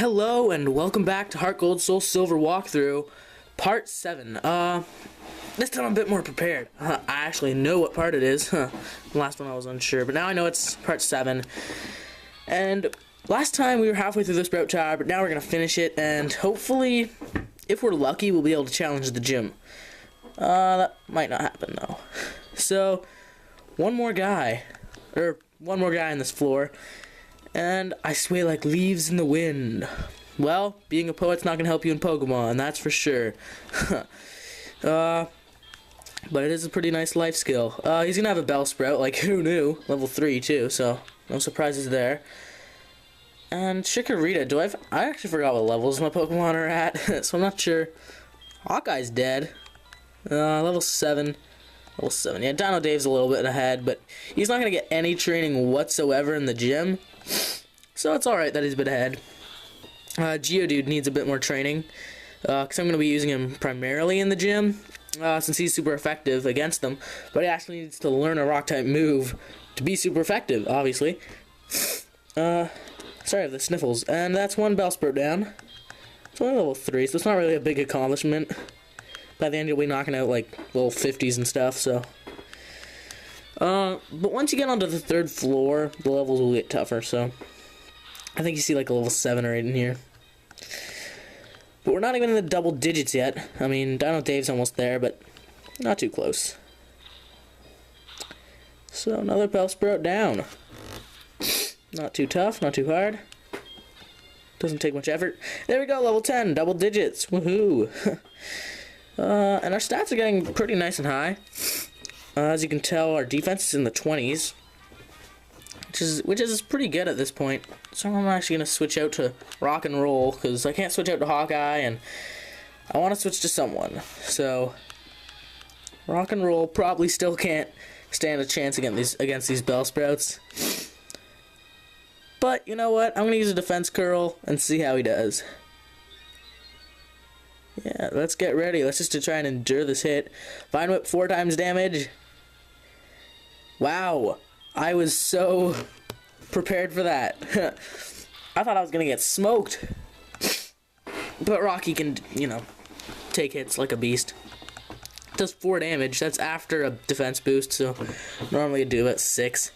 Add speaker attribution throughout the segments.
Speaker 1: Hello and welcome back to Heart Gold Soul Silver walkthrough, part 7. This time I'm a bit more prepared. I actually know what part it is. The last one I was unsure, but now I know it's part 7. And last time we were halfway through the Sprout Tower, but now we're gonna finish it, and hopefully, if we're lucky, we'll be able to challenge the gym. That might not happen though. So, one more guy in this floor. And I sway like leaves in the wind. Well, being a poet's not gonna help you in Pokemon, that's for sure. But it is a pretty nice life skill. He's gonna have a Bellsprout, like who knew? Level 3 too, so no surprises there. And Chikorita, I actually forgot what levels my Pokemon are at, so I'm not sure. Hawkeye's dead. Level 7. Level 7. Yeah, Dino Dave's a little bit ahead, but he's not gonna get any training whatsoever in the gym. So it's alright that he's a bit ahead. Geodude needs a bit more training, because I'm going to be using him primarily in the gym, since he's super effective against them, but he actually needs to learn a rock-type move to be super effective, obviously. Sorry, I have the sniffles. And that's one Bellsprout down. It's only level 3, so it's not really a big accomplishment. By the end you'll be knocking out, like, level 50s and stuff, so... but once you get onto the 3rd floor, the levels will get tougher, so... I think you see like a level 7 or 8 in here. But we're not even in the double digits yet. I mean, Dino Dave's almost there, but not too close. So, another Bellsprout down. Not too tough, not too hard. Doesn't take much effort. There we go, level 10, double digits, woohoo! And our stats are getting pretty nice and high. As you can tell, our defense is in the 20s. Which is pretty good at this point. So I'm actually going to switch out to Rock and Roll, because I can't switch out to Hawkeye, and I want to switch to someone. So, Rock and Roll probably still can't stand a chance against these Bellsprouts. But, you know what? I'm going to use a Defense Curl and see how he does. Yeah, let's get ready. Let's just try and endure this hit. Vine Whip 4 times damage. Wow. I was so prepared for that. I thought I was gonna get smoked. But Rocky can, you know, take hits like a beast. Does 4 damage. That's after a defense boost, so normally you do about 6.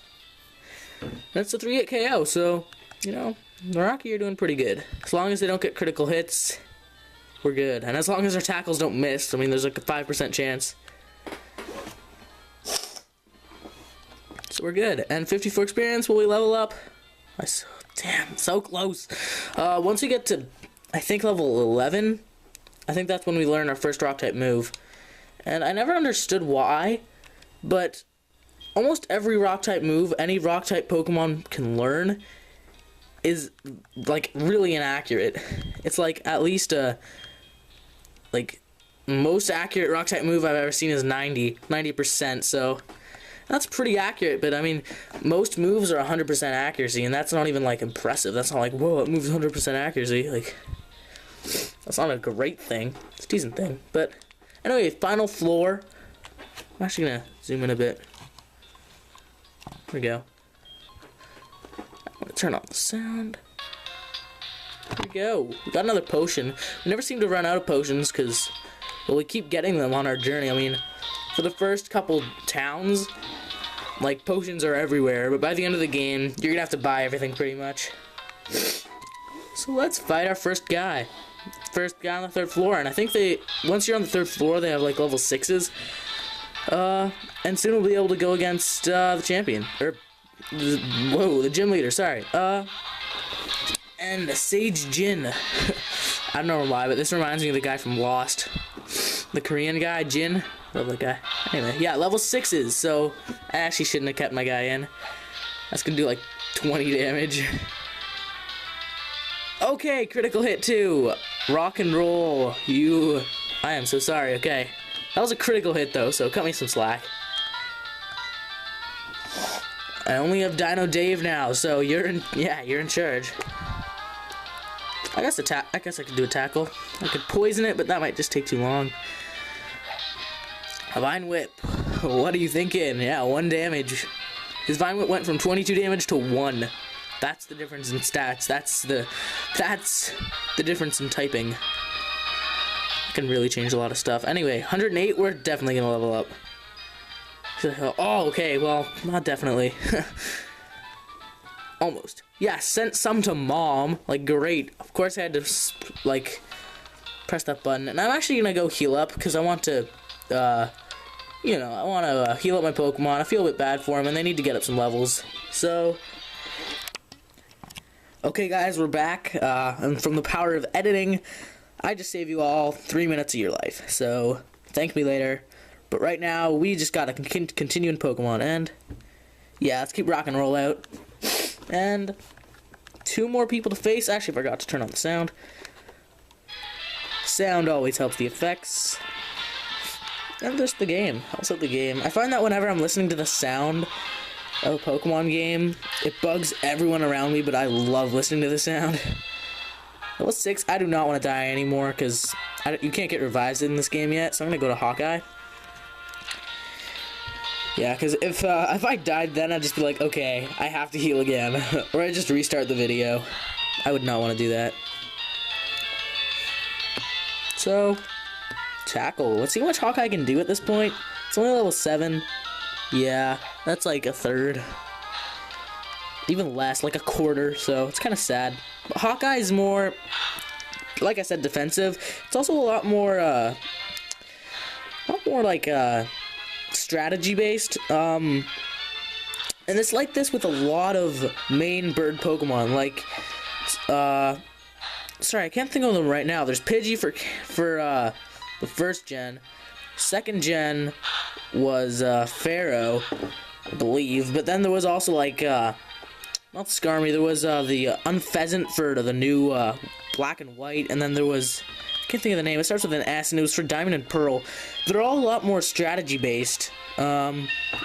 Speaker 1: That's a 3-hit KO, so, you know, Rocky, you're doing pretty good. As long as they don't get critical hits, we're good. And as long as our tackles don't miss, I mean, there's like a 5% chance. So we're good. And 54 experience, will we level up? Damn, so close. Once we get to, I think, level 11, I think that's when we learn our first rock-type move. And I never understood why, but almost every rock-type move any rock-type Pokemon can learn is, like, really inaccurate. It's like, at least like, most accurate rock-type move I've ever seen is 90%, so... That's pretty accurate, but I mean, most moves are 100% accuracy, and that's not even, like, impressive. That's not like, whoa, it moves 100% accuracy. Like, that's not a great thing. It's a decent thing. But, anyway, final floor. I'm actually gonna zoom in a bit. There we go. I'm gonna turn off the sound. There we go. We got another potion. We never seem to run out of potions, because, well, we keep getting them on our journey. I mean, for the first couple towns, like, potions are everywhere, but by the end of the game, you're gonna have to buy everything pretty much. So let's fight our first guy. First guy on the 3rd floor, and I think once you're on the 3rd floor, they have, like, level 6s. And soon we'll be able to go against, the champion. The gym leader, sorry. And Sage Jin. I don't know why, but this reminds me of the guy from Lost. The Korean guy, Jin. Love that guy. Anyway, yeah, level 6s, so I actually shouldn't have kept my guy in. That's gonna do like 20 damage. Okay, critical hit 2. Rock and Roll. I am so sorry, okay. That was a critical hit though, so cut me some slack. I only have Dino Dave now, so you're in charge. I guess I could do a tackle. I could poison it, but that might just take too long. A Vine Whip. What are you thinking? Yeah, 1 damage. His Vine Whip went from 22 damage to 1. That's the difference in stats. That's the difference in typing. I can really change a lot of stuff. Anyway, 108, we're definitely gonna level up. Oh, okay, well, not definitely. Almost. Yeah, sent some to mom. Like, great. Of course I had to, like, press that button. And I'm actually gonna go heal up, because I want to, you know, I want to heal up my Pokemon. I feel a bit bad for them, and they need to get up some levels. So, okay, guys, we're back. And from the power of editing, I just save you all 3 minutes of your life. So, thank me later. But right now, we just gotta continue in Pokemon. And, yeah, let's keep rock and roll out. And 2 more people to face. Actually, I forgot to turn on the sound. Sound always helps the effects. And just the game. Also the game. I find that whenever I'm listening to the sound of a Pokemon game, it bugs everyone around me, but I love listening to the sound. Level 6, I do not want to die anymore, because you can't get revised in this game yet, so I'm going to go to Hawkeye. Yeah, because if I died then, I'd just be like, okay, I have to heal again. Or I'd just restart the video. I would not want to do that. So, tackle. Let's see how much Hawkeye can do at this point. It's only level 7. Yeah, that's like a third. Even less, like a quarter, so it's kind of sad. But Hawkeye is more, like I said, defensive. It's also a lot more like, strategy based. And it's like this with a lot of main bird Pokemon, like, sorry, I can't think of them right now. There's Pidgey for the first gen. Second gen was Pharaoh, I believe. But then there was also like not Skarmy. There was the Unpheasant for the new Black and White, and then there was, I can't think of the name. It starts with an S, and it was for Diamond and Pearl. They're all a lot more strategy based.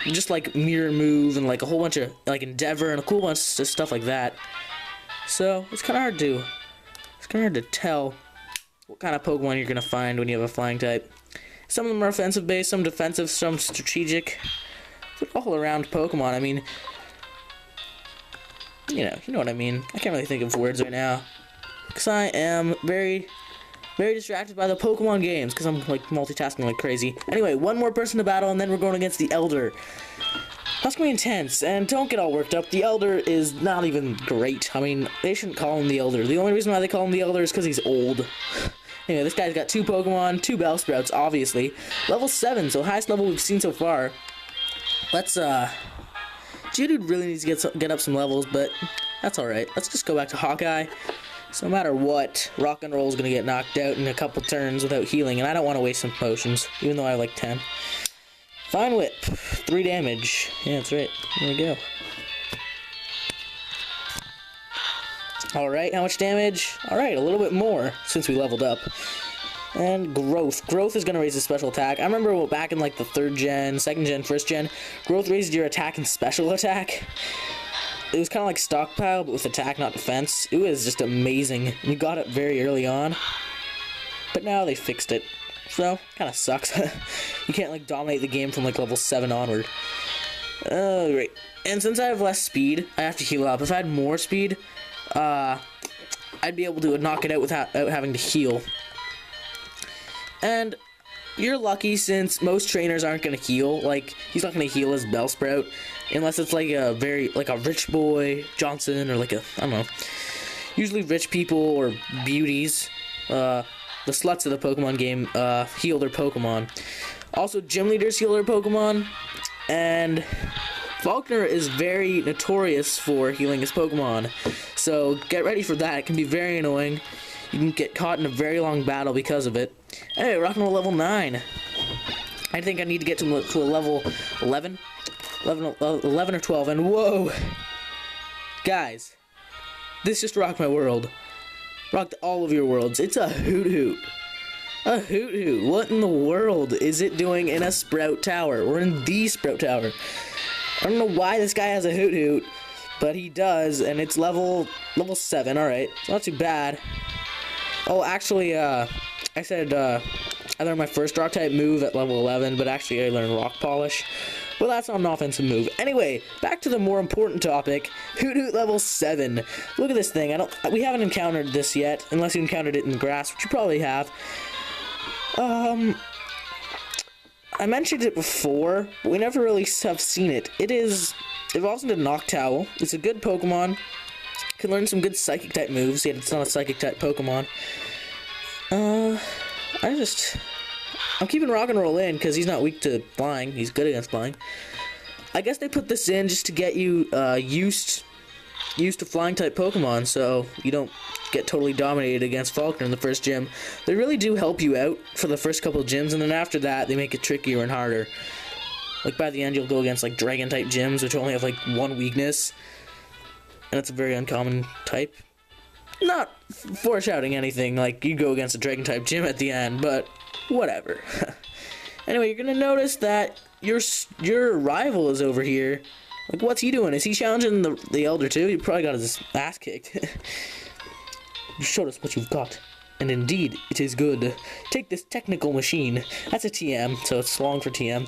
Speaker 1: Just like Mirror Move and like a whole bunch of like Endeavor and a cool bunch of stuff like that. So it's kind of hard to tell what kind of Pokemon you're gonna find when you have a flying type. Some of them are offensive based, some defensive, some strategic. But all around Pokemon. I mean, you know what I mean. I can't really think of words right now, because I am very distracted by the Pokemon games, because I'm like multitasking like crazy. Anyway, 1 more person to battle, and then we're going against the Elder. That's gonna be intense, and don't get all worked up. The Elder is not even great. I mean, they shouldn't call him the Elder. The only reason why they call him the Elder is because he's old. Anyway, this guy's got 2 Pokemon, 2 Bellsprouts, obviously. Level 7, so highest level we've seen so far. Let's, Geodude really needs to get up some levels, but that's alright. Let's just go back to Hawkeye. So no matter what, Rock and Roll's gonna get knocked out in a couple turns without healing, and I don't want to waste some potions, even though I have like 10. Fine Whip, 3 damage. Yeah, that's right. There we go. Alright, how much damage? Alright, a little bit more, since we leveled up. And Growth. Growth is going to raise a special attack. I remember back in like the 3rd gen, 2nd gen, 1st gen, Growth raised your attack and special attack. It was kind of like Stockpile, but with attack, not defense. It was just amazing. We got it very early on. But now they fixed it. So, kind of sucks. You can't like dominate the game from like level 7 onward. Oh, great. And since I have less speed, I have to heal up. If I had more speed, I'd be able to knock it out without having to heal. And you're lucky, since most trainers aren't going to heal. Like, he's not going to heal his Bellsprout unless it's like a rich boy Johnson, or like a, I don't know. Usually rich people or beauties, the sluts of the Pokemon game, heal their Pokemon. Also, gym leaders heal their Pokemon, and Faulkner is very notorious for healing his Pokemon. So get ready for that. It can be very annoying. You can get caught in a very long battle because of it. Anyway, we're rocking to level 9. I think I need to get to a level 11? 11 or 12, and whoa! Guys, this just rocked my world. Rocked all of your worlds. It's a Hoot Hoot. A Hoot Hoot. What in the world is it doing in a Sprout Tower? We're in the Sprout Tower. I don't know why this guy has a Hoot Hoot, but he does, and it's level 7. Alright, not too bad. Oh, actually, I said I learned my first Rock-type move at level 11, but actually I learned Rock Polish. Well, that's not an offensive move. Anyway, back to the more important topic. Hoot level 7. Look at this thing. We haven't encountered this yet, unless you encountered it in the grass, which you probably have. I mentioned it before, but we never really have seen it. It evolves into Noctowl. It's a good Pokemon. Can learn some good Psychic type moves, yet it's not a Psychic type Pokemon. I'm keeping Rock and Roll in because he's not weak to flying. He's good against flying. I guess they put this in just to get you used to flying type Pokemon, so you don't get totally dominated against Falkner in the first gym. They really do help you out for the first couple of gyms, and then after that they make it trickier and harder. Like by the end you'll go against like Dragon type gyms, which only have like one weakness, and it's a very uncommon type. Not foreshadowing anything, like you go against a Dragon type gym at the end, but whatever. Anyway, you're gonna notice that your rival is over here. Like, what's he doing? Is he challenging the Elder too? He probably got his ass kicked. You showed us what you've got, and indeed, it is good. Take this technical machine. That's a TM, so it's long for TM.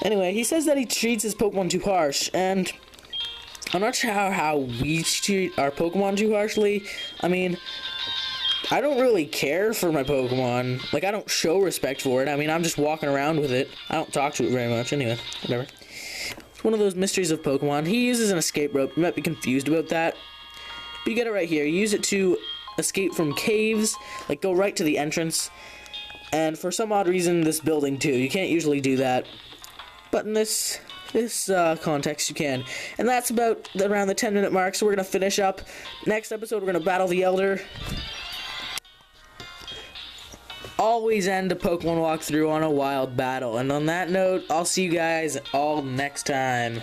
Speaker 1: Anyway, he says that he treats his Pokemon too harsh, and I'm not sure how we treat our Pokemon too harshly. I mean, I don't really care for my Pokemon. Like, I don't show respect for it. I mean, I'm just walking around with it. I don't talk to it very much. Anyway, whatever. It's one of those mysteries of Pokemon. He uses an escape rope. You might be confused about that. But you get it right here. You use it to escape from caves. Like, go right to the entrance. And for some odd reason, this building, too. You can't usually do that. But in this context, you can. And that's about around the 10-minute mark, so we're going to finish up. Next episode, we're going to battle the Elder. Always end a Pokemon walkthrough on a wild battle. And on that note, I'll see you guys all next time.